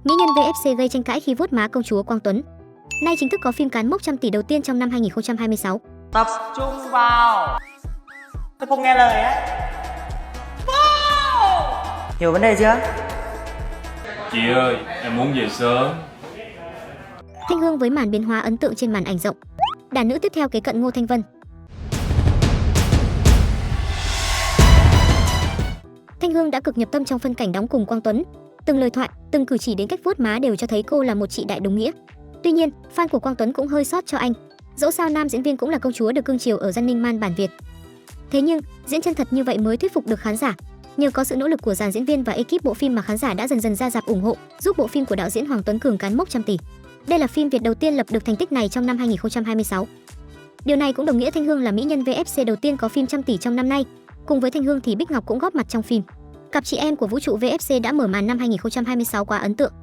Mỹ nhân VFC gây tranh cãi khi vuốt má công chúa Quang Tuấn. Nay chính thức có phim cán mốc trăm tỷ đầu tiên trong năm 2026. Tập trung vào. Tôi không nghe lời á. Hiểu vấn đề chưa? Chị ơi, em muốn về sớm. Thanh Hương với màn biến hóa ấn tượng trên màn ảnh rộng. Đàn nữ tiếp theo kế cận Ngô Thanh Vân. Thanh Hương đã cực nhập tâm trong phân cảnh đóng cùng Quang Tuấn. Từng lời thoại, từng cử chỉ đến cách vuốt má đều cho thấy cô là một chị đại đúng nghĩa. Tuy nhiên, fan của Quang Tuấn cũng hơi sót cho anh. Dẫu sao nam diễn viên cũng là công chúa được cưng chiều ở Running Man bản Việt. Thế nhưng, diễn chân thật như vậy mới thuyết phục được khán giả. Nhờ có sự nỗ lực của dàn diễn viên và ekip bộ phim mà khán giả đã dần dần ra rạp ủng hộ, giúp bộ phim của đạo diễn Hoàng Tuấn Cường cán mốc trăm tỷ. Đây là phim Việt đầu tiên lập được thành tích này trong năm 2026. Điều này cũng đồng nghĩa Thanh Hương là mỹ nhân VFC đầu tiên có phim trăm tỷ trong năm nay. Cùng với Thanh Hương thì Bích Ngọc cũng góp mặt trong phim. Cặp chị em của vũ trụ VFC đã mở màn năm 2026 quá ấn tượng.